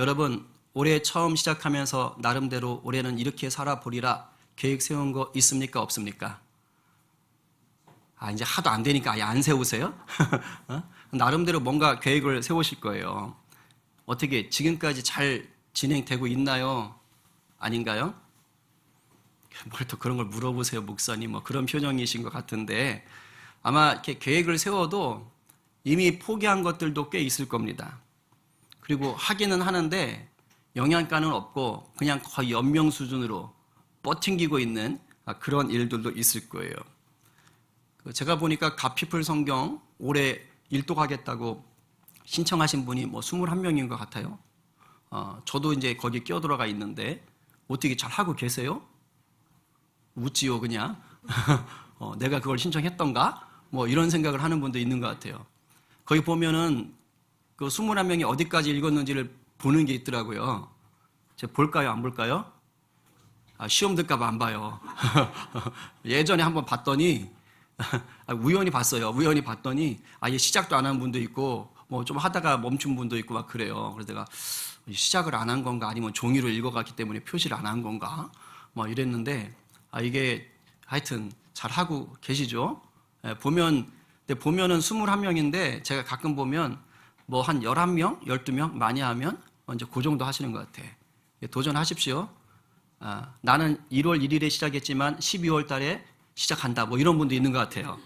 여러분, 올해 처음 시작하면서 나름대로 올해는 이렇게 살아보리라 계획 세운 거 있습니까? 없습니까? 이제 하도 안 되니까 아예 안 세우세요? 나름대로 뭔가 계획을 세우실 거예요. 어떻게 지금까지 잘 진행되고 있나요? 아닌가요? 뭘 또 그런 걸 물어보세요, 목사님. 뭐 그런 표정이신 것 같은데 아마 이렇게 계획을 세워도 이미 포기한 것들도 꽤 있을 겁니다. 그리고 하기는 하는데 영양가는 없고 그냥 거의 연명 수준으로 버팅기고 있는 그런 일들도 있을 거예요. 제가 보니까 갓피플 성경 올해 일독하겠다고 신청하신 분이 뭐 21명인 것 같아요. 저도 이제 거기 끼어들어가 있는데 어떻게 잘 하고 계세요? 웃지요 그냥. 내가 그걸 신청했던가? 뭐 이런 생각을 하는 분도 있는 것 같아요. 거기 보면은 그 21명이 어디까지 읽었는지를 보는 게 있더라고요. 제가 볼까요? 안 볼까요? 시험 들까봐 안 봐요. 예전에 한번 봤더니 우연히 봤어요. 우연히 봤더니 아예 시작도 안 한 분도 있고 뭐 좀 하다가 멈춘 분도 있고 막 그래요. 그래서 내가 시작을 안 한 건가 아니면 종이로 읽어갔기 때문에 표시를 안 한 건가 뭐 이랬는데 이게 하여튼 잘 하고 계시죠? 보면은 21명인데 제가 가끔 보면 뭐 한 11명, 12명 많이 하면 이제 그 정도 하시는 것 같아. 도전하십시오. 나는 1월 1일에 시작했지만 12월 달에 시작한다. 뭐 이런 분도 있는 것 같아요.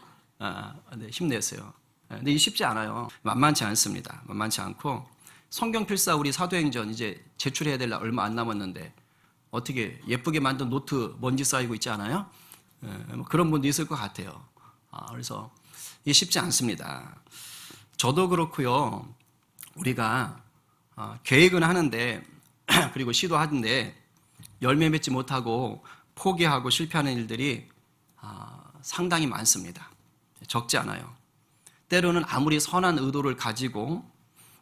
네, 힘내세요. 근데 이게 쉽지 않아요. 만만치 않습니다. 만만치 않고 성경 필사 우리 사도행전 이제 제출해야 될 날 얼마 안 남았는데 어떻게 예쁘게 만든 노트 먼지 쌓이고 있지 않아요? 뭐 그런 분도 있을 것 같아요. 그래서 이게 쉽지 않습니다. 저도 그렇고요. 우리가 계획은 하는데 그리고 시도하는데 열매 맺지 못하고 포기하고 실패하는 일들이 상당히 많습니다. 적지 않아요. 때로는 아무리 선한 의도를 가지고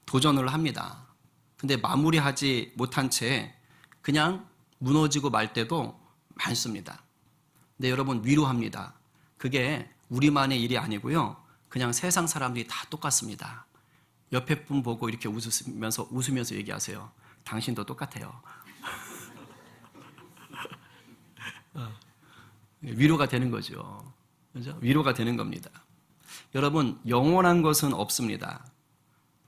도전을 합니다. 근데 마무리하지 못한 채 그냥 무너지고 말 때도 많습니다. 근데 여러분 위로합니다. 그게 우리만의 일이 아니고요. 그냥 세상 사람들이 다 똑같습니다. 옆에 분 보고 이렇게 웃으면서 얘기하세요. 당신도 똑같아요. 위로가 되는 거죠. 그죠? 위로가 되는 겁니다. 여러분, 영원한 것은 없습니다.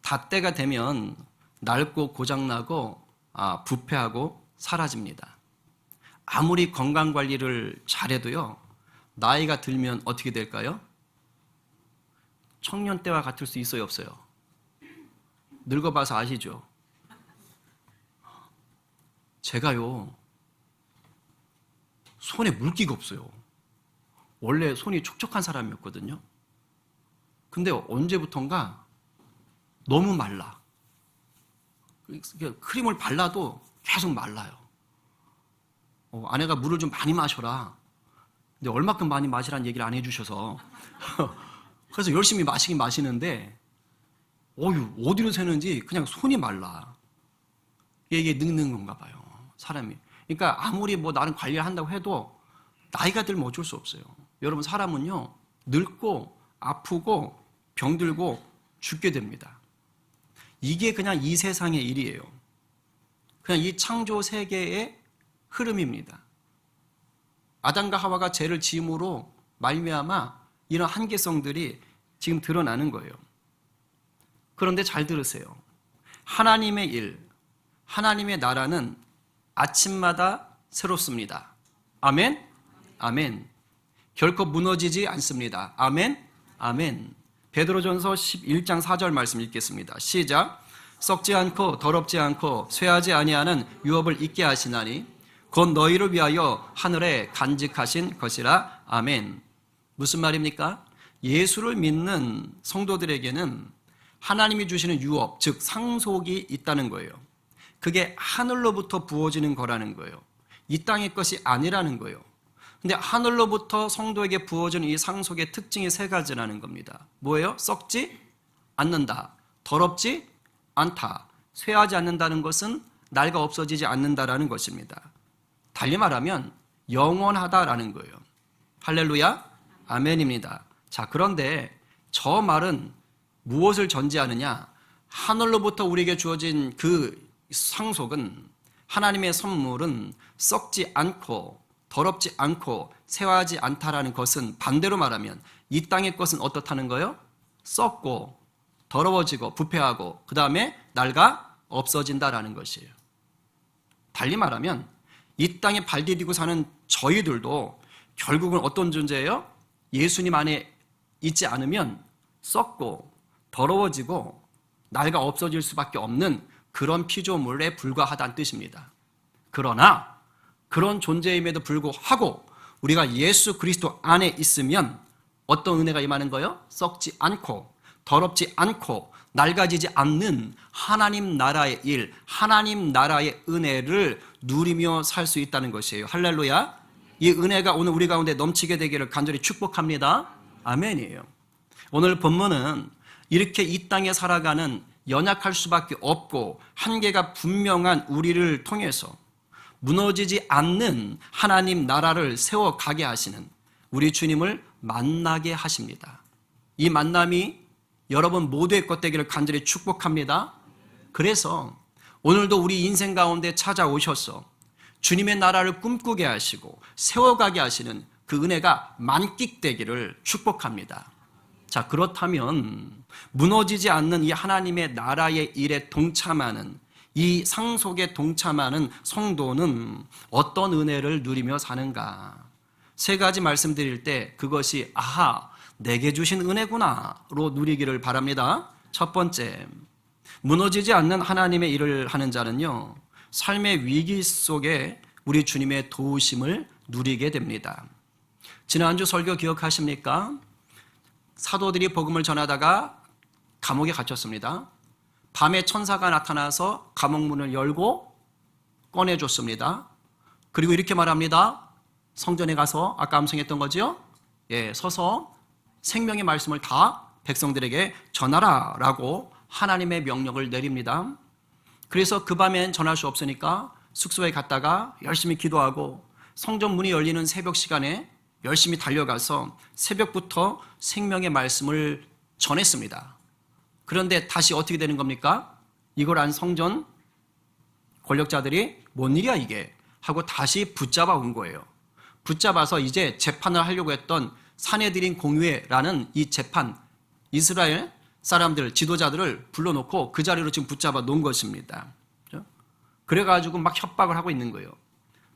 다 때가 되면 낡고 고장나고 부패하고 사라집니다. 아무리 건강관리를 잘해도요. 나이가 들면 어떻게 될까요? 청년 때와 같을 수 있어요, 없어요? 늙어봐서 아시죠? 제가요. 손에 물기가 없어요. 원래 손이 촉촉한 사람이었거든요. 근데 언제부턴가 너무 말라. 크림을 발라도 계속 말라요. 아내가 물을 좀 많이 마셔라. 근데 얼마큼 많이 마시라는 얘기를 안 해주셔서 그래서 열심히 마시긴 마시는데 어디로 새는지 그냥 손이 말라. 이게 늙는 건가 봐요. 사람이. 그러니까 아무리 뭐 나는 관리를 한다고 해도 나이가 들면 어쩔 수 없어요. 여러분 사람은요. 늙고 아프고 병들고 죽게 됩니다. 이게 그냥 이 세상의 일이에요. 그냥 이 창조 세계의 흐름입니다. 아담과 하와가 죄를 지음으로 말미암아 이런 한계성들이 지금 드러나는 거예요. 그런데 잘 들으세요. 하나님의 일, 하나님의 나라는 아침마다 새롭습니다. 아멘? 아멘. 결코 무너지지 않습니다. 아멘? 아멘. 베드로전서 11장 4절 말씀 읽겠습니다. 시작. 썩지 않고 더럽지 않고 쇠하지 아니하는 유업을 있게 하시나니 곧 너희를 위하여 하늘에 간직하신 것이라. 아멘. 무슨 말입니까? 예수를 믿는 성도들에게는 하나님이 주시는 유업, 즉 상속이 있다는 거예요. 그게 하늘로부터 부어지는 거라는 거예요. 이 땅의 것이 아니라는 거예요. 근데 하늘로부터 성도에게 부어지는 이 상속의 특징이 세 가지라는 겁니다. 뭐예요? 썩지 않는다. 더럽지 않다. 쇠하지 않는다는 것은 낡아 없어지지 않는다라는 것입니다. 달리 말하면 영원하다라는 거예요. 할렐루야, 아멘입니다. 자, 그런데 저 말은 무엇을 전제하느냐? 하늘로부터 우리에게 주어진 그 상속은, 하나님의 선물은 썩지 않고 더럽지 않고 쇠하지 않다라는 것은 반대로 말하면 이 땅의 것은 어떻다는 거예요? 썩고 더러워지고 부패하고 그 다음에 낡아 없어진다라는 것이에요. 달리 말하면 이 땅에 발 디디고 사는 저희들도 결국은 어떤 존재예요? 예수님 안에 있지 않으면 썩고 더러워지고 낡아 없어질 수밖에 없는 그런 피조물에 불과하다는 뜻입니다. 그러나 그런 존재임에도 불구하고 우리가 예수 그리스도 안에 있으면 어떤 은혜가 임하는 거예요? 썩지 않고 더럽지 않고 낡아지지 않는 하나님 나라의 일, 하나님 나라의 은혜를 누리며 살 수 있다는 것이에요. 할렐루야. 이 은혜가 오늘 우리 가운데 넘치게 되기를 간절히 축복합니다. 아멘이에요. 오늘 본문은 이렇게 이 땅에 살아가는 연약할 수밖에 없고 한계가 분명한 우리를 통해서 무너지지 않는 하나님 나라를 세워가게 하시는 우리 주님을 만나게 하십니다. 이 만남이 여러분 모두의 것 되기를 간절히 축복합니다. 그래서 오늘도 우리 인생 가운데 찾아오셔서 주님의 나라를 꿈꾸게 하시고 세워가게 하시는 그 은혜가 만끽되기를 축복합니다. 자, 그렇다면 무너지지 않는 이 하나님의 나라의 일에 동참하는, 이 상속에 동참하는 성도는 어떤 은혜를 누리며 사는가? 세 가지 말씀드릴 때 그것이 아하, 내게 주신 은혜구나로 누리기를 바랍니다. 첫 번째, 무너지지 않는 하나님의 일을 하는 자는요, 삶의 위기 속에 우리 주님의 도우심을 누리게 됩니다. 지난주 설교 기억하십니까? 사도들이 복음을 전하다가 감옥에 갇혔습니다. 밤에 천사가 나타나서 감옥 문을 열고 꺼내줬습니다. 그리고 이렇게 말합니다. 성전에 가서 아까 암송했던 거죠? 서서 생명의 말씀을 다 백성들에게 전하라 라고 하나님의 명령을 내립니다. 그래서 그 밤엔 전할 수 없으니까 숙소에 갔다가 열심히 기도하고 성전 문이 열리는 새벽 시간에 열심히 달려가서 새벽부터 생명의 말씀을 전했습니다. 그런데 다시 어떻게 되는 겁니까? 이걸 안 성전 권력자들이 뭔 일이야 이게 하고 다시 붙잡아 온 거예요. 붙잡아서 이제 재판을 하려고 했던 사내들인 공회라는 이 재판, 이스라엘 사람들, 지도자들을 불러놓고 그 자리로 지금 붙잡아 놓은 것입니다. 그래가지고 막 협박을 하고 있는 거예요.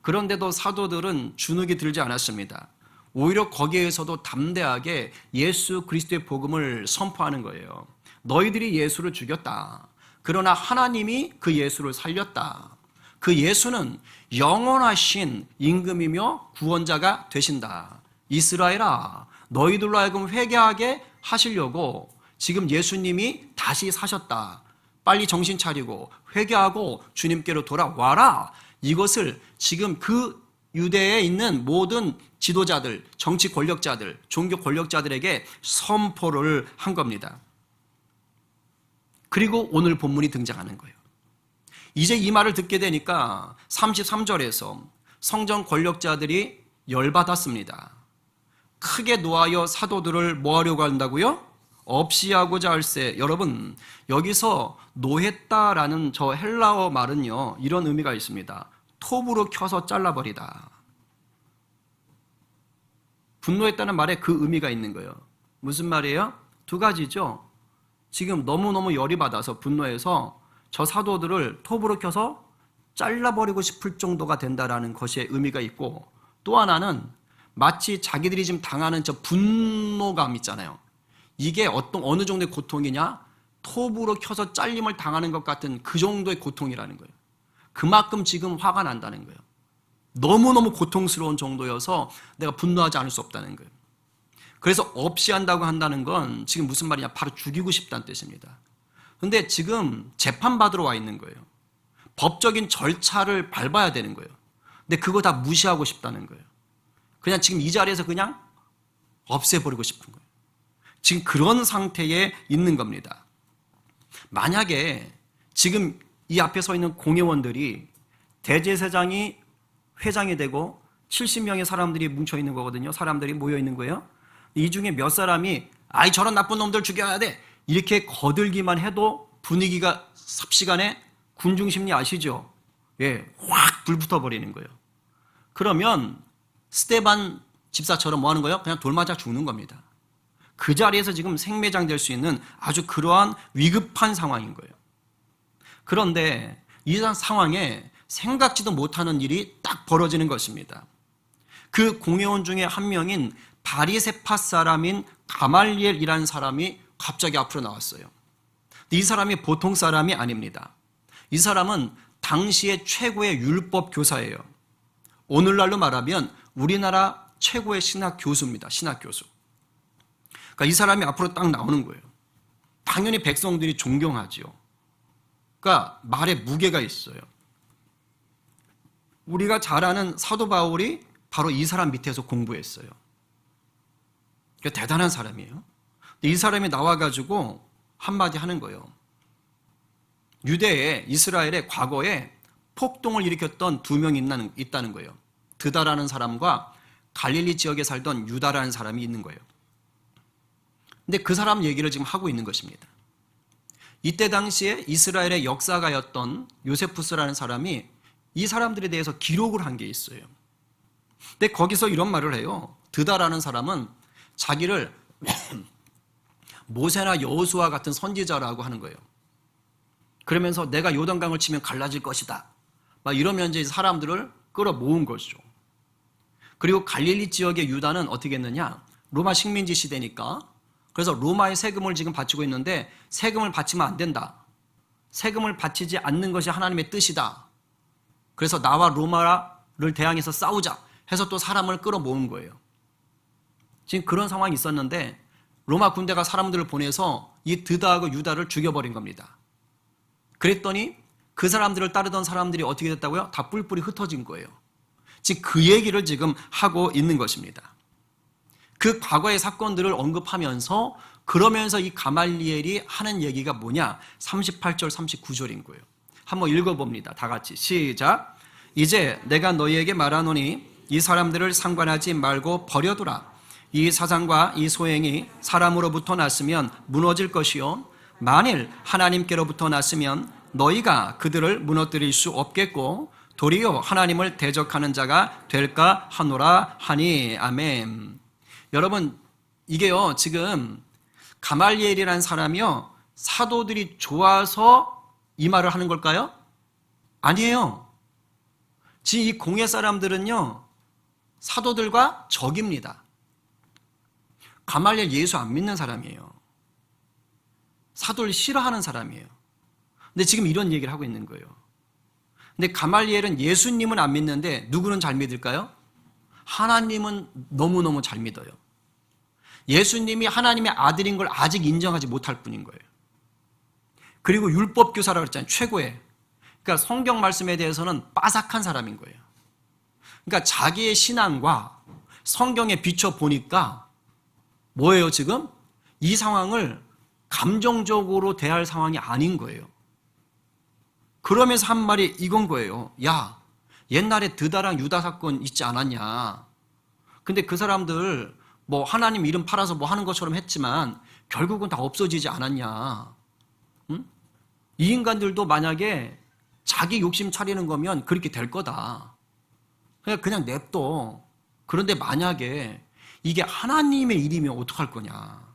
그런데도 사도들은 주눅이 들지 않았습니다. 오히려 거기에서도 담대하게 예수 그리스도의 복음을 선포하는 거예요. 너희들이 예수를 죽였다. 그러나 하나님이 그 예수를 살렸다. 그 예수는 영원하신 임금이며 구원자가 되신다. 이스라엘아, 너희들로 하여금 회개하게 하시려고 지금 예수님이 다시 사셨다. 빨리 정신 차리고 회개하고 주님께로 돌아와라. 이것을 지금 그 유대에 있는 모든 지도자들, 정치 권력자들, 종교 권력자들에게 선포를 한 겁니다. 그리고 오늘 본문이 등장하는 거예요. 이제 이 말을 듣게 되니까 33절에서 성전 권력자들이 열받았습니다. 크게 노하여 사도들을 뭐 하려고 한다고요? 없이 하고자 할세. 여러분, 여기서 노했다라는 저 헬라어 말은요, 이런 의미가 있습니다. 톱으로 켜서 잘라버리다. 분노했다는 말에 그 의미가 있는 거예요. 무슨 말이에요? 두 가지죠. 지금 너무너무 열이 받아서 분노해서 저 사도들을 톱으로 켜서 잘라버리고 싶을 정도가 된다라는 것의 의미가 있고, 또 하나는 마치 자기들이 지금 당하는 저 분노감 있잖아요. 이게 어느 정도의 고통이냐? 톱으로 켜서 잘림을 당하는 것 같은 그 정도의 고통이라는 거예요. 그만큼 지금 화가 난다는 거예요. 너무너무 고통스러운 정도여서 내가 분노하지 않을 수 없다는 거예요. 그래서 없이 한다고 한다는 건 지금 무슨 말이냐? 바로 죽이고 싶다는 뜻입니다. 그런데 지금 재판받으러 와 있는 거예요. 법적인 절차를 밟아야 되는 거예요. 근데 그거 다 무시하고 싶다는 거예요. 그냥 지금 이 자리에서 그냥 없애버리고 싶은 거예요. 지금 그런 상태에 있는 겁니다. 만약에 지금 이 앞에 서 있는 공회원들이 대제사장이 회장이 되고 70명의 사람들이 뭉쳐 있는 거거든요. 사람들이 모여 있는 거예요. 이 중에 몇 사람이 아이 저런 나쁜 놈들 죽여야 돼 이렇게 거들기만 해도 분위기가 삽시간에 군중 심리 아시죠? 예, 확 불붙어 버리는 거예요. 그러면 스데반 집사처럼 뭐 하는 거예요? 그냥 돌 맞아 죽는 겁니다. 그 자리에서 지금 생매장 될 수 있는 아주 그러한 위급한 상황인 거예요. 그런데 이 상황에 생각지도 못하는 일이 딱 벌어지는 것입니다. 그 공회원 중에 한 명인 바리새파 사람인 가말리엘이라는 사람이 갑자기 앞으로 나왔어요. 이 사람이 보통 사람이 아닙니다. 이 사람은 당시의 최고의 율법 교사예요. 오늘날로 말하면 우리나라 최고의 신학 교수입니다. 신학 교수. 그러니까 이 사람이 앞으로 딱 나오는 거예요. 당연히 백성들이 존경하지요. 그러니까 말에 무게가 있어요. 우리가 잘 아는 사도 바울이 바로 이 사람 밑에서 공부했어요. 그러니까 대단한 사람이에요. 이 사람이 나와가지고 한마디 하는 거예요. 유대에, 이스라엘의 과거에 폭동을 일으켰던 두 명이 있다는 거예요. 드다라는 사람과 갈릴리 지역에 살던 유다라는 사람이 있는 거예요. 근데 그 사람 얘기를 지금 하고 있는 것입니다. 이때 당시에 이스라엘의 역사가였던 요세푸스라는 사람이 이 사람들에 대해서 기록을 한 게 있어요. 근데 거기서 이런 말을 해요. 드다라는 사람은 자기를 모세나 여호수아 같은 선지자라고 하는 거예요. 그러면서 내가 요단강을 치면 갈라질 것이다. 막 이러면 이제 사람들을 끌어모은 것이죠. 그리고 갈릴리 지역의 유다는 어떻게 했느냐? 로마 식민지 시대니까. 그래서 로마의 세금을 지금 바치고 있는데 세금을 바치면 안 된다. 세금을 바치지 않는 것이 하나님의 뜻이다. 그래서 나와 로마를 대항해서 싸우자 해서 또 사람을 끌어모은 거예요. 지금 그런 상황이 있었는데 로마 군대가 사람들을 보내서 이 드다하고 유다를 죽여버린 겁니다. 그랬더니 그 사람들을 따르던 사람들이 어떻게 됐다고요? 다 뿔뿔이 흩어진 거예요. 지금 그 얘기를 지금 하고 있는 것입니다. 그 과거의 사건들을 언급하면서 그러면서 이 가말리엘이 하는 얘기가 뭐냐? 38절 39절인 거예요. 한번 읽어봅니다. 다 같이 시작. 이제 내가 너희에게 말하노니 이 사람들을 상관하지 말고 버려두라. 이 사상과 이 소행이 사람으로부터 났으면 무너질 것이요 만일 하나님께로부터 났으면 너희가 그들을 무너뜨릴 수 없겠고 도리어 하나님을 대적하는 자가 될까 하노라 하니. 아멘. 여러분, 이게요 지금 가말리엘이라는 사람이요 사도들이 좋아서 이 말을 하는 걸까요? 아니에요. 지금 이 공회 사람들은요 사도들과 적입니다. 가말리엘 예수 안 믿는 사람이에요. 사도를 싫어하는 사람이에요. 근데 지금 이런 얘기를 하고 있는 거예요. 근데 가말리엘은 예수님은 안 믿는데 누구는 잘 믿을까요? 하나님은 너무너무 잘 믿어요. 예수님이 하나님의 아들인 걸 아직 인정하지 못할 뿐인 거예요. 그리고 율법교사라고 그랬잖아요. 최고의. 그러니까 성경 말씀에 대해서는 빠삭한 사람인 거예요. 그러니까 자기의 신앙과 성경에 비춰보니까 뭐예요 지금? 이 상황을 감정적으로 대할 상황이 아닌 거예요. 그러면서 한 말이 이건 거예요. 야, 옛날에 드다랑 유다 사건 있지 않았냐. 근데 그 사람들 뭐 하나님 이름 팔아서 뭐 하는 것처럼 했지만 결국은 다 없어지지 않았냐. 응? 이 인간들도 만약에 자기 욕심 차리는 거면 그렇게 될 거다. 그냥 냅둬. 그런데 만약에 이게 하나님의 일이면 어떡할 거냐.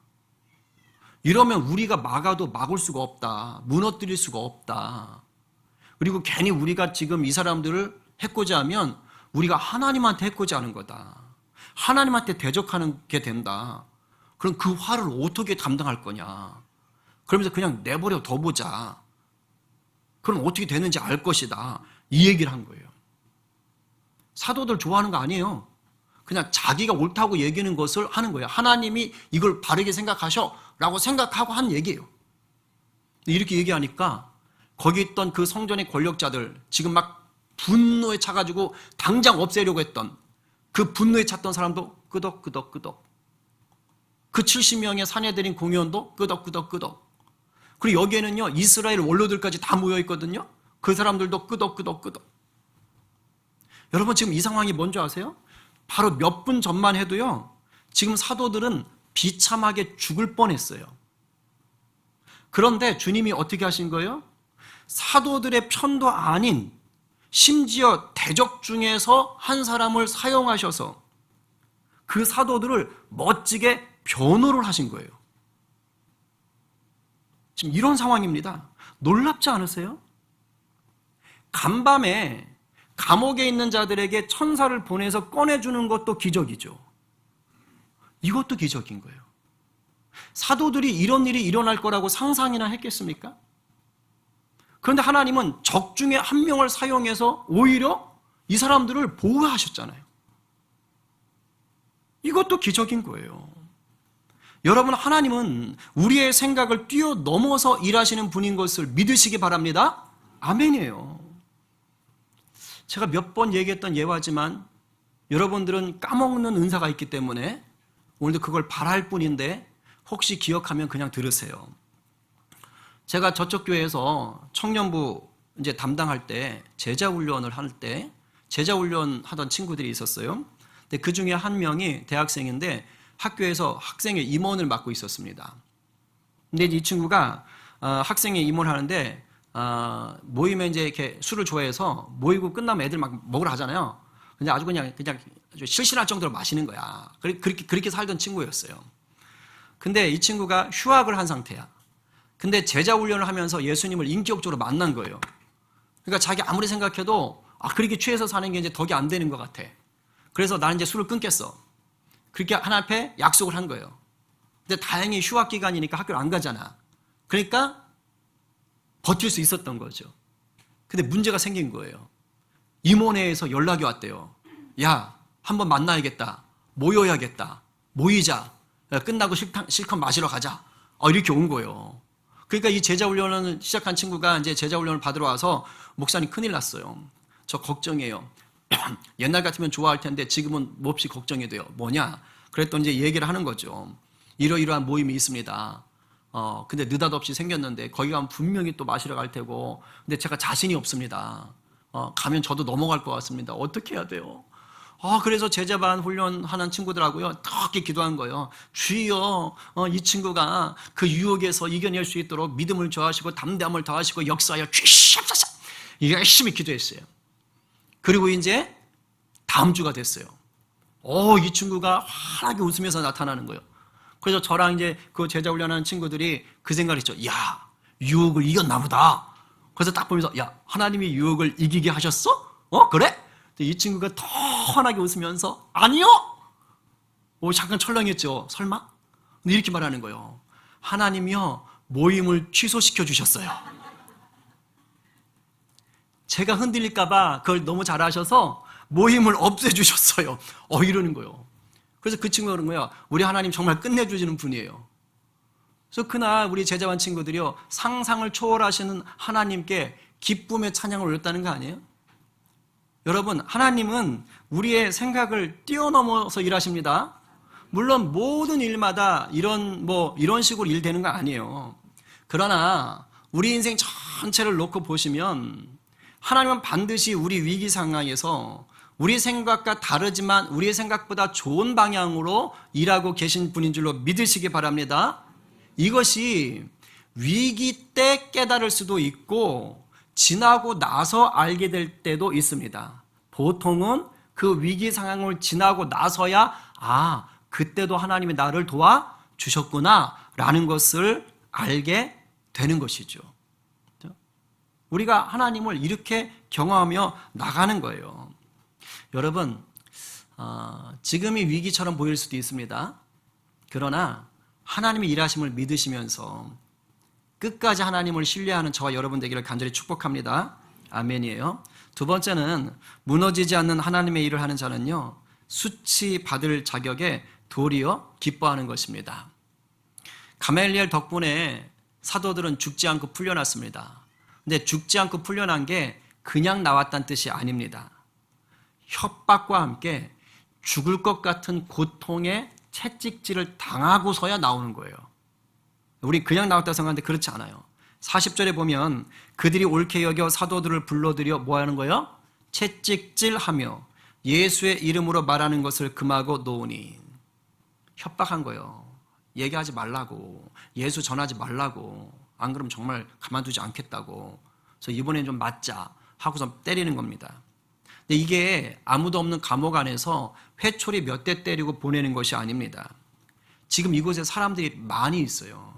이러면 우리가 막아도 막을 수가 없다. 무너뜨릴 수가 없다. 그리고 괜히 우리가 지금 이 사람들을 해코지 하면 우리가 하나님한테 해코지 하는 거다. 하나님한테 대적하는 게 된다. 그럼 그 화를 어떻게 감당할 거냐. 그러면서 그냥 내버려 둬보자. 그럼 어떻게 되는지 알 것이다. 이 얘기를 한 거예요. 사도들 좋아하는 거 아니에요. 그냥 자기가 옳다고 얘기하는 것을 하는 거예요. 하나님이 이걸 바르게 생각하셔 라고 생각하고 한 얘기예요. 이렇게 얘기하니까 거기 있던 그 성전의 권력자들 지금 막 분노에 차가지고 당장 없애려고 했던 그 분노에 찼던 사람도 끄덕끄덕끄덕. 그 70명의 사내들인 공의원도 끄덕끄덕끄덕. 그리고 여기에는요 이스라엘 원로들까지 다 모여 있거든요. 그 사람들도 끄덕끄덕끄덕. 여러분 지금 이 상황이 뭔지 아세요? 바로 몇 분 전만 해도요 지금 사도들은 비참하게 죽을 뻔했어요. 그런데 주님이 어떻게 하신 거예요? 사도들의 편도 아닌 심지어 대적 중에서 한 사람을 사용하셔서 그 사도들을 멋지게 변호를 하신 거예요. 지금 이런 상황입니다. 놀랍지 않으세요? 간밤에 감옥에 있는 자들에게 천사를 보내서 꺼내주는 것도 기적이죠. 이것도 기적인 거예요. 사도들이 이런 일이 일어날 거라고 상상이나 했겠습니까? 그런데 하나님은 적 중에 한 명을 사용해서 오히려 이 사람들을 보호하셨잖아요. 이것도 기적인 거예요. 여러분, 하나님은 우리의 생각을 뛰어넘어서 일하시는 분인 것을 믿으시기 바랍니다. 아멘이에요. 제가 몇 번 얘기했던 예화지만 여러분들은 까먹는 은사가 있기 때문에 오늘도 그걸 바랄 뿐인데 혹시 기억하면 그냥 들으세요. 제가 저쪽 교회에서 청년부 이제 담당할 때 제자 훈련을 할 때 제자 훈련 하던 친구들이 있었어요. 근데 그 중에 한 명이 대학생인데 학교에서 학생의 임원을 맡고 있었습니다. 근데 이 친구가 학생의 임원을 하는데 모임에 이제 이렇게 술을 좋아해서 모이고 끝나면 애들 막 먹으러 하잖아요. 근데 아주 그냥 아주 실신할 정도로 마시는 거야. 그렇게 살던 친구였어요. 근데 이 친구가 휴학을 한 상태야. 근데 제자 훈련을 하면서 예수님을 인격적으로 만난 거예요. 그러니까 자기 아무리 생각해도 그렇게 취해서 사는 게 이제 덕이 안 되는 것 같아. 그래서 나는 이제 술을 끊겠어. 그렇게 하나님 앞에 약속을 한 거예요. 근데 다행히 휴학 기간이니까 학교를 안 가잖아. 그러니까 버틸 수 있었던 거죠. 근데 문제가 생긴 거예요. 임원회에서 연락이 왔대요. 야, 한번 만나야겠다. 모여야겠다. 모이자. 야, 끝나고 실컷 마시러 가자. 이렇게 온 거예요. 그러니까 이 제자훈련을 시작한 친구가 이제 제자훈련을 받으러 와서 목사님 큰일 났어요. 저 걱정해요. 옛날 같으면 좋아할 텐데 지금은 몹시 걱정이 돼요. 뭐냐? 그랬더니 이제 얘기를 하는 거죠. 이러이러한 모임이 있습니다. 근데 느닷없이 생겼는데 거기 가면 분명히 또 마시러 갈 테고 근데 제가 자신이 없습니다. 가면 저도 넘어갈 것 같습니다. 어떻게 해야 돼요? 그래서 제자반 훈련하는 친구들하고요, 그렇게 기도한 거예요. 주여, 이 친구가 그 유혹에서 이겨낼 수 있도록 믿음을 더하시고 담대함을 더하시고 역사하여 주시옵소서. 열심히 기도했어요. 그리고 이제 다음 주가 됐어요. 이 친구가 환하게 웃으면서 나타나는 거예요. 그래서 저랑 이제 그 제자 훈련하는 친구들이 그 생각을 했죠. 야, 유혹을 이겼나 보다. 그래서 딱 보면서, 야, 하나님이 유혹을 이기게 하셨어? 그래? 이 친구가 더 환하게 웃으면서, 아니요! 잠깐 철렁했죠. 설마? 근데 이렇게 말하는 거예요. 하나님이요, 모임을 취소시켜 주셨어요. 제가 흔들릴까봐 그걸 너무 잘하셔서 모임을 없애주셨어요. 이러는 거예요. 그래서 그 친구가 그런 거예요. 우리 하나님 정말 끝내주시는 분이에요. 그래서 그날 우리 제자반 친구들이요, 상상을 초월하시는 하나님께 기쁨의 찬양을 올렸다는 거 아니에요? 여러분, 하나님은 우리의 생각을 뛰어넘어서 일하십니다. 물론 모든 일마다 이런 식으로 일되는 거 아니에요. 그러나 우리 인생 전체를 놓고 보시면 하나님은 반드시 우리 위기 상황에서 우리 생각과 다르지만 우리의 생각보다 좋은 방향으로 일하고 계신 분인 줄로 믿으시기 바랍니다. 이것이 위기 때 깨달을 수도 있고 지나고 나서 알게 될 때도 있습니다. 보통은 그 위기 상황을 지나고 나서야 그때도 하나님이 나를 도와주셨구나 라는 것을 알게 되는 것이죠. 우리가 하나님을 이렇게 경험하며 나가는 거예요. 여러분, 지금이 위기처럼 보일 수도 있습니다. 그러나 하나님의 일하심을 믿으시면서 끝까지 하나님을 신뢰하는 저와 여러분 되기를 간절히 축복합니다. 아멘이에요. 두 번째는 무너지지 않는 하나님의 일을 하는 자는요, 수치 받을 자격에 도리어 기뻐하는 것입니다. 가멜리엘 덕분에 사도들은 죽지 않고 풀려났습니다. 근데 죽지 않고 풀려난 게 그냥 나왔다는 뜻이 아닙니다. 협박과 함께 죽을 것 같은 고통에 채찍질을 당하고서야 나오는 거예요. 우리 그냥 나왔다고 생각하는데 그렇지 않아요. 40절에 보면 그들이 옳게 여겨 사도들을 불러들여 뭐 하는 거예요? 채찍질하며 예수의 이름으로 말하는 것을 금하고 놓으니. 협박한 거예요. 얘기하지 말라고, 예수 전하지 말라고, 안 그러면 정말 가만두지 않겠다고. 그래서 이번엔 좀 맞자 하고서 때리는 겁니다. 근데 이게 아무도 없는 감옥 안에서 회초리 몇 대 때리고 보내는 것이 아닙니다. 지금 이곳에 사람들이 많이 있어요.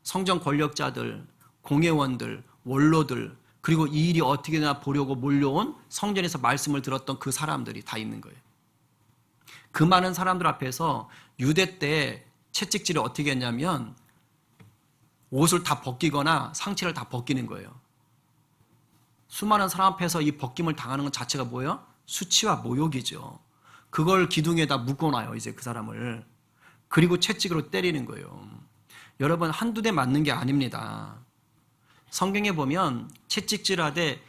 성전 권력자들, 공회원들, 원로들, 그리고 이 일이 어떻게 되나 보려고 몰려온 성전에서 말씀을 들었던 그 사람들이 다 있는 거예요. 그 많은 사람들 앞에서 유대 때 채찍질을 어떻게 했냐면 옷을 다 벗기거나 상체를 다 벗기는 거예요. 수많은 사람 앞에서 이 벗김을 당하는 것 자체가 뭐예요? 수치와 모욕이죠. 그걸 기둥에다 묶어놔요, 이제 그 사람을. 그리고 채찍으로 때리는 거예요. 여러분, 한두 대 맞는 게 아닙니다. 성경에 보면 채찍질하되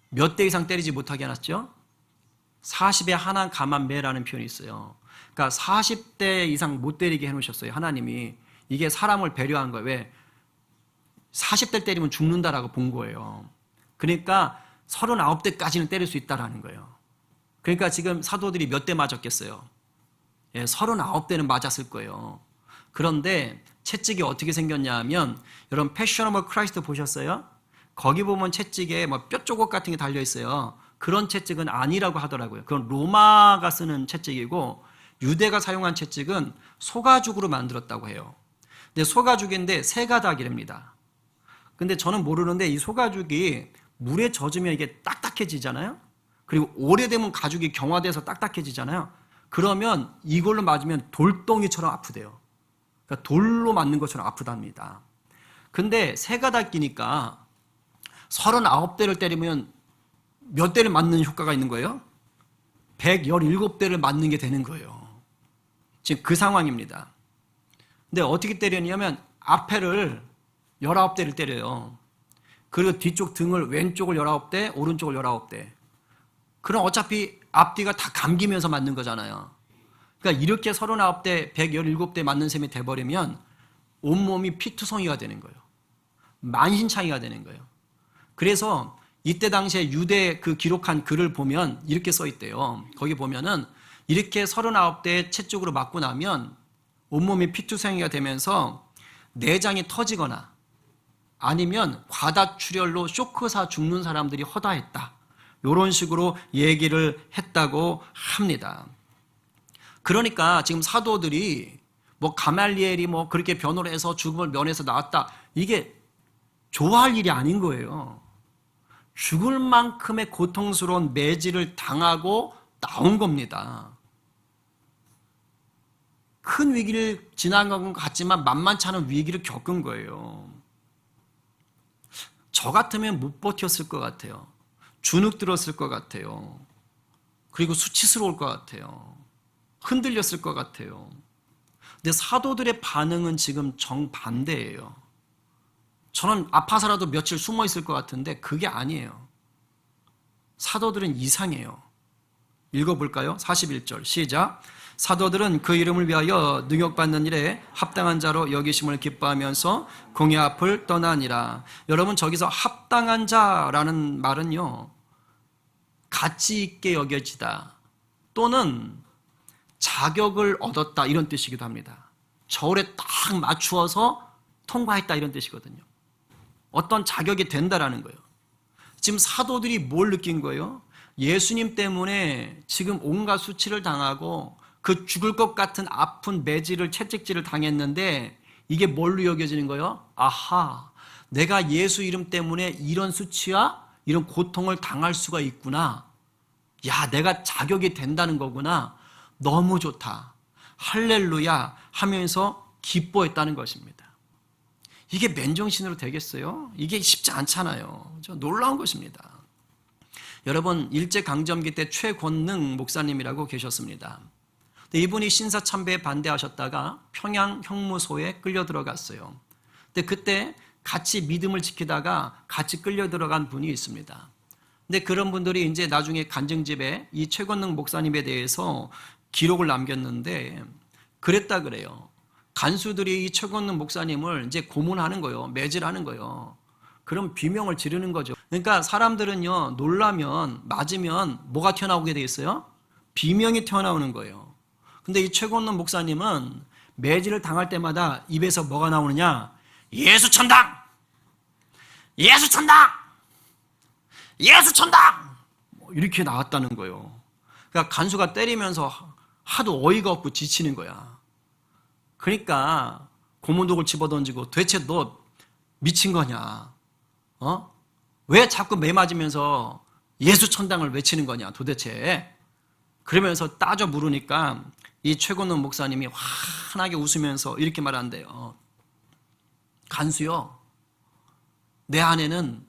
몇 대 이상 때리지 못하게 해놨죠? 40에 하나 가만 매라는 표현이 있어요. 그러니까 40대 이상 못 때리게 해놓으셨어요, 하나님이. 이게 사람을 배려한 거예요. 왜? 40대 때리면 죽는다라고 본 거예요. 그러니까 39대까지는 때릴 수 있다라는 거예요. 그러니까 지금 사도들이 몇 대 맞았겠어요? 39대는 맞았을 거예요. 그런데 채찍이 어떻게 생겼냐면, 여러분 패셔너블 크라이스트 보셨어요? 거기 보면 채찍에 뭐 뼈 조각 같은 게 달려 있어요. 그런 채찍은 아니라고 하더라고요. 그건 로마가 쓰는 채찍이고, 유대가 사용한 채찍은 소가죽으로 만들었다고 해요. 근데 소가죽인데 세 가닥이랍니다. 근데 저는 모르는데 이 소가죽이 물에 젖으면 이게 딱딱해지잖아요. 그리고 오래되면 가죽이 경화돼서 딱딱해지잖아요. 그러면 이걸로 맞으면 돌덩이처럼 아프대요. 그러니까 돌로 맞는 것처럼 아프답니다. 근데 세 가닥이니까 39대를 때리면 몇 대를 맞는 효과가 있는 거예요? 117대를 맞는 게 되는 거예요. 지금 그 상황입니다. 근데 어떻게 때리냐면 앞에를 19대를 때려요. 그리고 뒤쪽 등을 왼쪽을 19대, 오른쪽을 19대. 그럼 어차피 앞뒤가 다 감기면서 맞는 거잖아요. 그러니까 이렇게 39대, 117대 맞는 셈이 돼버리면 온몸이 피투성이가 되는 거예요. 만신창이가 되는 거예요. 그래서 이때 당시에 유대 그 기록한 글을 보면 이렇게 써 있대요. 거기 보면은 이렇게 39대 채 쪽으로 맞고 나면 온몸이 피투성이가 되면서 내장이 터지거나 아니면 과다출혈로 쇼크사 죽는 사람들이 허다했다. 이런 식으로 얘기를 했다고 합니다. 그러니까 지금 사도들이 뭐 가말리엘이 뭐 그렇게 변호를 해서 죽음을 면해서 나왔다. 이게 좋아할 일이 아닌 거예요. 죽을 만큼의 고통스러운 매질을 당하고 나온 겁니다. 큰 위기를 지나간 것 같지만 만만치 않은 위기를 겪은 거예요. 저 같으면 못 버텼을 것 같아요. 주눅 들었을 것 같아요. 그리고 수치스러울 것 같아요. 흔들렸을 것 같아요. 근데 사도들의 반응은 지금 정반대예요. 저는 아파서라도 며칠 숨어 있을 것 같은데 그게 아니에요. 사도들은 이상해요. 읽어볼까요? 41절 시작. 사도들은 그 이름을 위하여 능욕받는 일에 합당한 자로 여기심을 기뻐하면서 공의 앞을 떠나니라. 여러분, 저기서 합당한 자라는 말은요, 가치 있게 여겨지다 또는 자격을 얻었다 이런 뜻이기도 합니다. 저울에 딱 맞추어서 통과했다 이런 뜻이거든요. 어떤 자격이 된다라는 거예요. 지금 사도들이 뭘 느낀 거예요? 예수님 때문에 지금 온갖 수치를 당하고 그 죽을 것 같은 아픈 매질을 채찍질을 당했는데 이게 뭘로 여겨지는 거예요? 아하, 내가 예수 이름 때문에 이런 수치와 이런 고통을 당할 수가 있구나. 야, 내가 자격이 된다는 거구나. 너무 좋다. 할렐루야 하면서 기뻐했다는 것입니다. 이게 맨정신으로 되겠어요? 이게 쉽지 않잖아요. 놀라운 것입니다. 여러분, 일제강점기 때 최권능 목사님이라고 계셨습니다. 이분이 신사참배에 반대하셨다가 평양 형무소에 끌려 들어갔어요. 근데 그때 같이 믿음을 지키다가 같이 끌려 들어간 분이 있습니다. 근데 그런 분들이 이제 나중에 간증집에 이 최권능 목사님에 대해서 기록을 남겼는데 그랬다 그래요. 간수들이 이 최권능 목사님을 이제 고문하는 거예요. 매질하는 거예요. 그럼 비명을 지르는 거죠. 그러니까 사람들은요, 놀라면, 맞으면 뭐가 튀어나오게 돼 있어요? 비명이 튀어나오는 거예요. 근데 이 최권능 목사님은 매질을 당할 때마다 입에서 뭐가 나오느냐? 예수 천당! 예수 천당! 예수 천당! 이렇게 나왔다는 거예요. 그러니까 간수가 때리면서 하도 어이가 없고 지치는 거야. 그러니까 고문독을 집어던지고 도대체 너 미친 거냐? 왜 자꾸 매 맞으면서 예수 천당을 외치는 거냐 도대체? 그러면서 따져 물으니까 이 최건원 목사님이 환하게 웃으면서 이렇게 말한대요. 간수요, 내 안에는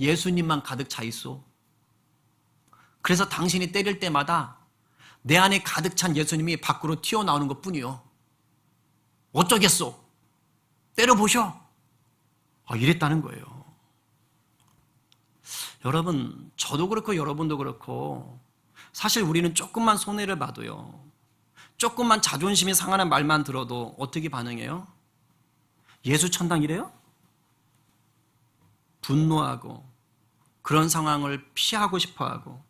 예수님만 가득 차 있어. 그래서 당신이 때릴 때마다 내 안에 가득 찬 예수님이 밖으로 튀어나오는 것 뿐이요. 어쩌겠소? 때려보셔. 이랬다는 거예요. 여러분, 저도 그렇고 여러분도 그렇고 사실 우리는 조금만 손해를 봐도요, 조금만 자존심이 상하는 말만 들어도 어떻게 반응해요? 예수 천당이래요? 분노하고 그런 상황을 피하고 싶어하고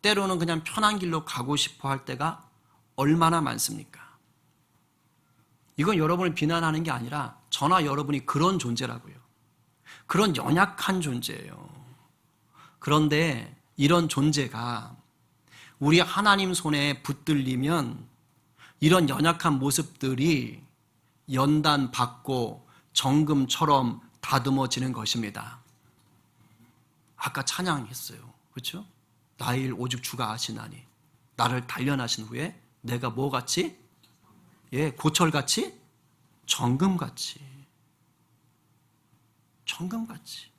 때로는 그냥 편한 길로 가고 싶어 할 때가 얼마나 많습니까? 이건 여러분을 비난하는 게 아니라 저나 여러분이 그런 존재라고요. 그런 연약한 존재예요. 그런데 이런 존재가 우리 하나님 손에 붙들리면 이런 연약한 모습들이 연단받고 정금처럼 다듬어지는 것입니다. 아까 찬양했어요. 그렇죠? 나의 일 오직 주가 아시나니 나를 단련하신 후에 내가 뭐같이? 고철같이? 정금같이. 정금같이.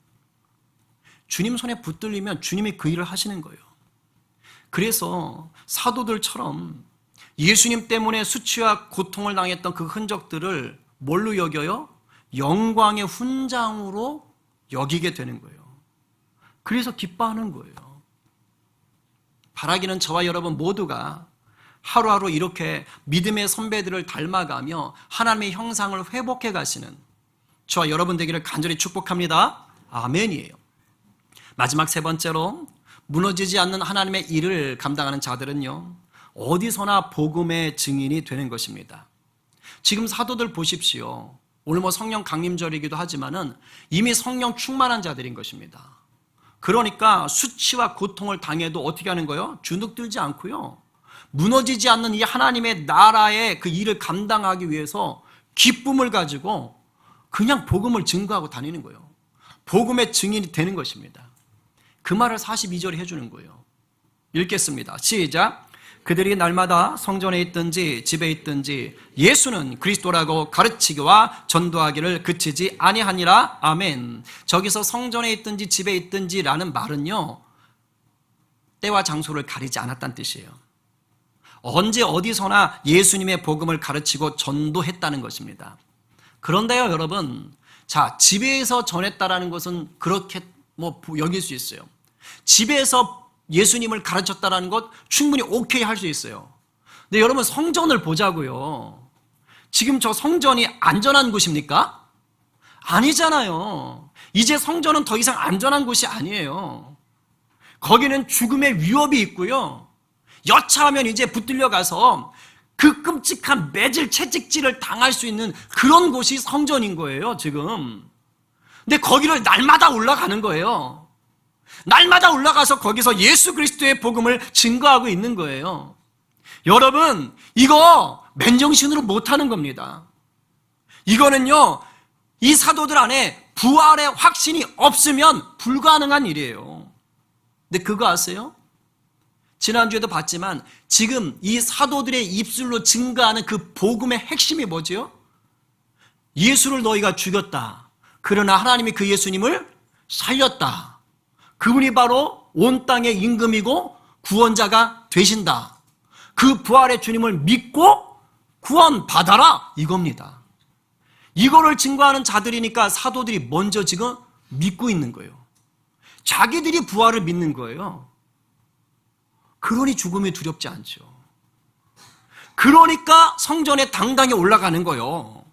주님 손에 붙들리면 주님이 그 일을 하시는 거예요. 그래서 사도들처럼 예수님 때문에 수치와 고통을 당했던 그 흔적들을 뭘로 여겨요? 영광의 훈장으로 여기게 되는 거예요. 그래서 기뻐하는 거예요. 바라기는 저와 여러분 모두가 하루하루 이렇게 믿음의 선배들을 닮아가며 하나님의 형상을 회복해 가시는 저와 여러분 되기를 간절히 축복합니다. 아멘이에요. 마지막 세 번째로, 무너지지 않는 하나님의 일을 감당하는 자들은요, 어디서나 복음의 증인이 되는 것입니다. 지금 사도들 보십시오. 오늘 성령 강림절이기도 하지만은 이미 성령 충만한 자들인 것입니다. 그러니까 수치와 고통을 당해도 어떻게 하는 거예요? 주눅들지 않고요, 무너지지 않는 이 하나님의 나라의 그 일을 감당하기 위해서 기쁨을 가지고 그냥 복음을 증거하고 다니는 거예요. 복음의 증인이 되는 것입니다. 그 말을 42절에 해주는 거예요. 읽겠습니다. 시작. 그들이 날마다 성전에 있든지 집에 있든지 예수는 그리스도라고 가르치기와 전도하기를 그치지 아니하니라. 아멘. 저기서 성전에 있든지 집에 있든지라는 말은요, 때와 장소를 가리지 않았다는 뜻이에요. 언제 어디서나 예수님의 복음을 가르치고 전도했다는 것입니다. 그런데요, 여러분, 자, 집에서 전했다라는 것은 그렇게 여길 수 있어요. 집에서 예수님을 가르쳤다라는 것 충분히 오케이 할 수 있어요. 근데 여러분, 성전을 보자고요. 지금 저 성전이 안전한 곳입니까? 아니잖아요. 이제 성전은 더 이상 안전한 곳이 아니에요. 거기는 죽음의 위협이 있고요, 여차하면 이제 붙들려 가서 그 끔찍한 매질 채찍질을 당할 수 있는 그런 곳이 성전인 거예요, 지금. 근데 거기를 날마다 올라가는 거예요. 날마다 올라가서 거기서 예수 그리스도의 복음을 증거하고 있는 거예요. 여러분, 이거 맨정신으로 못하는 겁니다. 이거는요, 이 사도들 안에 부활의 확신이 없으면 불가능한 일이에요. 근데 그거 아세요? 지난주에도 봤지만 지금 이 사도들의 입술로 증거하는 그 복음의 핵심이 뭐죠? 예수를 너희가 죽였다. 그러나 하나님이 그 예수님을 살렸다. 그분이 바로 온 땅의 임금이고 구원자가 되신다. 그 부활의 주님을 믿고 구원받아라, 이겁니다. 이거를 증거하는 자들이니까 사도들이 먼저 지금 믿고 있는 거예요. 자기들이 부활을 믿는 거예요. 그러니 죽음이 두렵지 않죠. 그러니까 성전에 당당히 올라가는 거예요.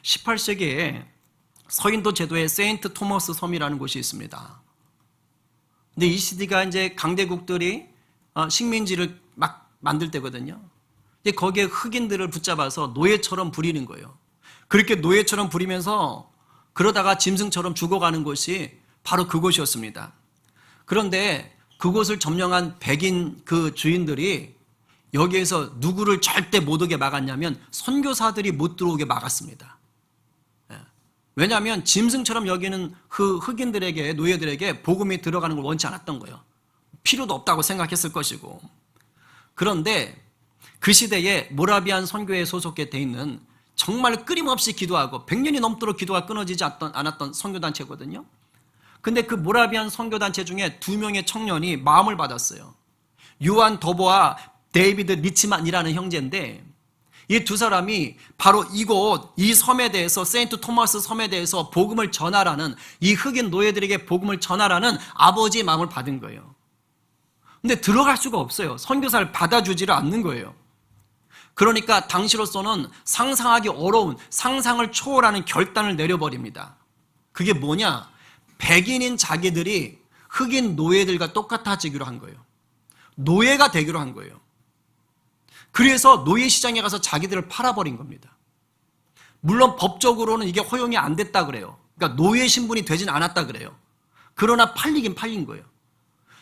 18세기에 서인도 제도의 세인트 토머스 섬이라는 곳이 있습니다. 근데 이 시대가 이제 강대국들이 식민지를 막 만들 때거든요. 근데 거기에 흑인들을 붙잡아서 노예처럼 부리는 거예요. 그렇게 노예처럼 부리면서 그러다가 짐승처럼 죽어가는 곳이 바로 그곳이었습니다. 그런데 그곳을 점령한 백인 그 주인들이 여기에서 누구를 절대 못 오게 막았냐면 선교사들이 못 들어오게 막았습니다. 왜냐하면 짐승처럼 여기는 그 흑인들에게, 노예들에게 복음이 들어가는 걸 원치 않았던 거예요. 필요도 없다고 생각했을 것이고. 그런데 그 시대에 모라비안 선교회에 소속해 돼 있는 정말 끊임없이 기도하고 100년이 넘도록 기도가 끊어지지 않았던 선교단체거든요. 근데 그 모라비안 선교단체 중에 2명의 청년이 마음을 받았어요. 요한 더보와 데이비드 리치만이라는 형제인데 이 두 사람이 바로 이곳 이 섬에 대해서 세인트 토마스 섬에 대해서 복음을 전하라는, 이 흑인 노예들에게 복음을 전하라는 아버지의 마음을 받은 거예요. 근데 들어갈 수가 없어요. 선교사를 받아주지를 않는 거예요. 그러니까 당시로서는 상상하기 어려운, 상상을 초월하는 결단을 내려버립니다. 그게 뭐냐? 백인인 자기들이 흑인 노예들과 똑같아지기로 한 거예요. 노예가 되기로 한 거예요. 그래서 노예 시장에 가서 자기들을 팔아버린 겁니다. 물론 법적으로는 이게 허용이 안 됐다 그래요. 그러니까 노예 신분이 되진 않았다 그래요. 그러나 팔리긴 팔린 거예요.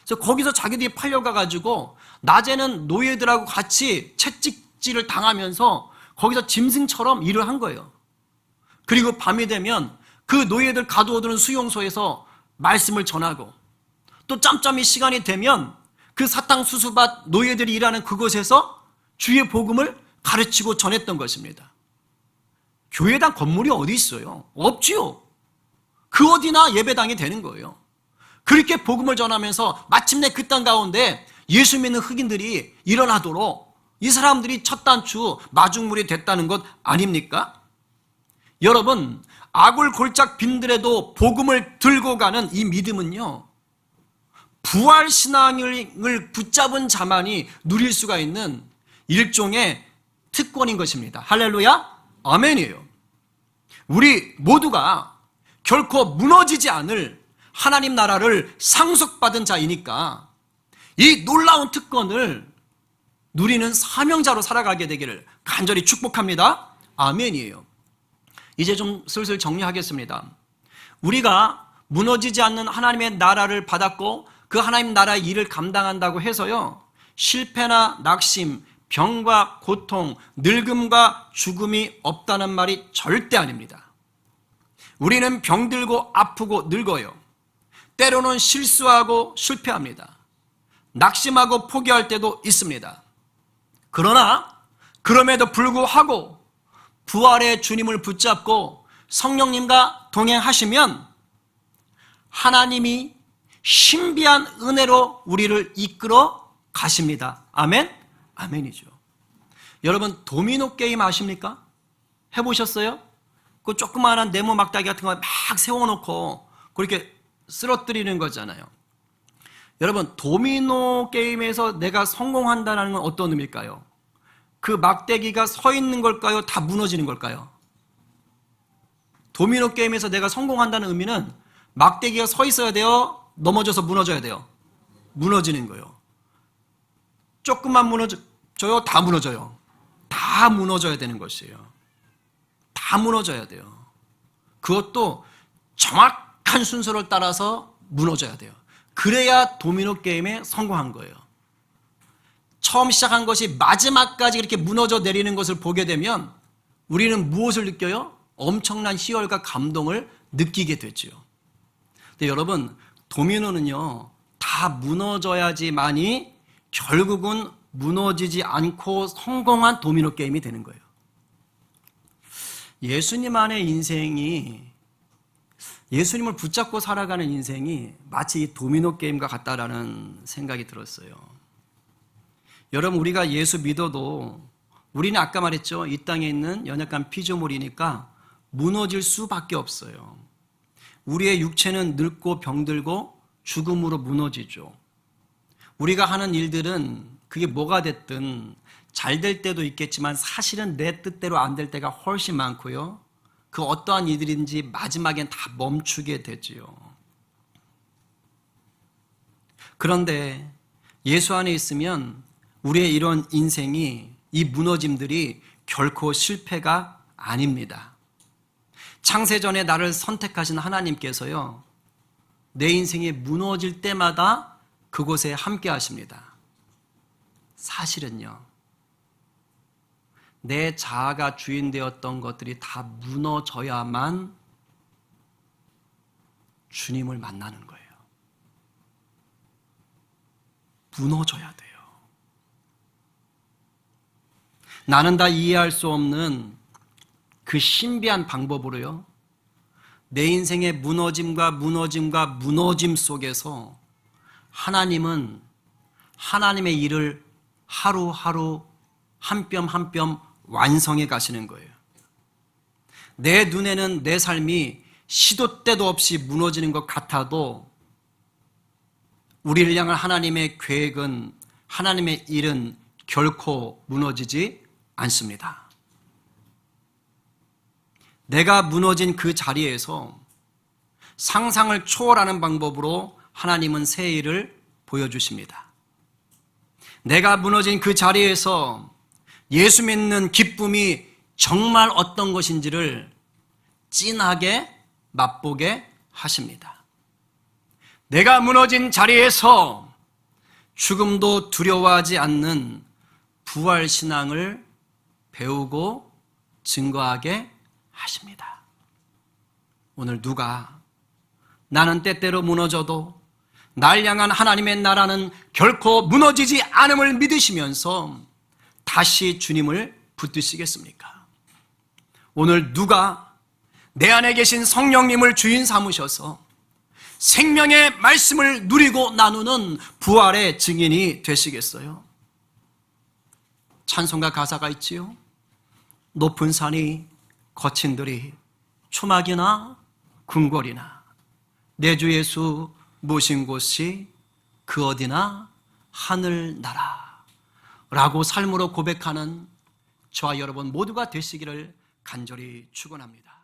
그래서 거기서 자기들이 팔려가가지고 낮에는 노예들하고 같이 채찍질을 당하면서 거기서 짐승처럼 일을 한 거예요. 그리고 밤이 되면 그 노예들 가두어두는 수용소에서 말씀을 전하고, 또 짬짬이 시간이 되면 그 사탕수수밭 노예들이 일하는 그곳에서 주의 복음을 가르치고 전했던 것입니다. 교회당 건물이 어디 있어요? 없지요. 그 어디나 예배당이 되는 거예요. 그렇게 복음을 전하면서 마침내 그 땅 가운데 예수 믿는 흑인들이 일어나도록 이 사람들이 첫 단추 마중물이 됐다는 것 아닙니까? 여러분, 아굴 골짝 빈들에도 복음을 들고 가는 이 믿음은요, 부활신앙을 붙잡은 자만이 누릴 수가 있는 일종의 특권인 것입니다. 할렐루야? 아멘이에요. 우리 모두가 결코 무너지지 않을 하나님 나라를 상속받은 자이니까 이 놀라운 특권을 누리는 사명자로 살아가게 되기를 간절히 축복합니다. 아멘이에요. 이제 좀 슬슬 정리하겠습니다. 우리가 무너지지 않는 하나님의 나라를 받았고 그 하나님 나라의 일을 감당한다고 해서요, 실패나 낙심, 병과 고통, 늙음과 죽음이 없다는 말이 절대 아닙니다. 우리는 병들고 아프고 늙어요. 때로는 실수하고 실패합니다. 낙심하고 포기할 때도 있습니다. 그러나 그럼에도 불구하고 부활의 주님을 붙잡고 성령님과 동행하시면 하나님이 신비한 은혜로 우리를 이끌어 가십니다. 아멘? 아멘이죠. 여러분, 도미노 게임 아십니까? 해보셨어요? 그 조그마한 네모 막대기 같은 거 막 세워놓고 그렇게 쓰러뜨리는 거잖아요. 여러분, 도미노 게임에서 내가 성공한다는 건 어떤 의미일까요? 그 막대기가 서 있는 걸까요? 다 무너지는 걸까요? 도미노 게임에서 내가 성공한다는 의미는 막대기가 서 있어야 돼요? 넘어져서 무너져야 돼요? 무너지는 거예요. 조금만 무너져요? 다 무너져요. 다 무너져야 되는 것이에요. 다 무너져야 돼요. 그것도 정확한 순서를 따라서 무너져야 돼요. 그래야 도미노 게임에 성공한 거예요. 처음 시작한 것이 마지막까지 이렇게 무너져 내리는 것을 보게 되면 우리는 무엇을 느껴요? 엄청난 희열과 감동을 느끼게 되죠. 근데 여러분, 도미노는요, 다 무너져야지만이 결국은 무너지지 않고 성공한 도미노 게임이 되는 거예요. 예수님 안의 인생이, 예수님을 붙잡고 살아가는 인생이 마치 이 도미노 게임과 같다라는 생각이 들었어요. 여러분, 우리가 예수 믿어도 우리는 아까 말했죠. 이 땅에 있는 연약한 피조물이니까 무너질 수밖에 없어요. 우리의 육체는 늙고 병들고 죽음으로 무너지죠. 우리가 하는 일들은 그게 뭐가 됐든 잘 될 때도 있겠지만 사실은 내 뜻대로 안 될 때가 훨씬 많고요. 그 어떠한 일들인지 마지막엔 다 멈추게 되지요. 그런데 예수 안에 있으면 우리의 이런 인생이, 이 무너짐들이 결코 실패가 아닙니다. 창세전에 나를 선택하신 하나님께서요, 내 인생이 무너질 때마다 그곳에 함께 하십니다. 사실은요, 내 자아가 주인 되었던 것들이 다 무너져야만 주님을 만나는 거예요. 무너져야 돼요. 나는 다 이해할 수 없는 그 신비한 방법으로요, 내 인생의 무너짐 속에서 하나님은 하나님의 일을 하루하루 한 뼘 한 뼘 완성해 가시는 거예요. 내 눈에는 내 삶이 시도 때도 없이 무너지는 것 같아도 우리를 향한 하나님의 계획은, 하나님의 일은 결코 무너지지 않습니다. 내가 무너진 그 자리에서 상상을 초월하는 방법으로 하나님은 새 일을 보여주십니다. 내가 무너진 그 자리에서 예수 믿는 기쁨이 정말 어떤 것인지를 진하게 맛보게 하십니다. 내가 무너진 자리에서 죽음도 두려워하지 않는 부활신앙을 배우고 증거하게 하십니다. 오늘 누가 나는 때때로 무너져도 날 향한 하나님의 나라는 결코 무너지지 않음을 믿으시면서 다시 주님을 붙드시겠습니까? 오늘 누가 내 안에 계신 성령님을 주인 삼으셔서 생명의 말씀을 누리고 나누는 부활의 증인이 되시겠어요? 찬송가 가사가 있지요. 높은 산이 거친 들이 초막이나 궁궐이나 내 주 예수 모신 곳이 그 어디나 하늘나라 라고 삶으로 고백하는 저와 여러분 모두가 되시기를 간절히 축원합니다.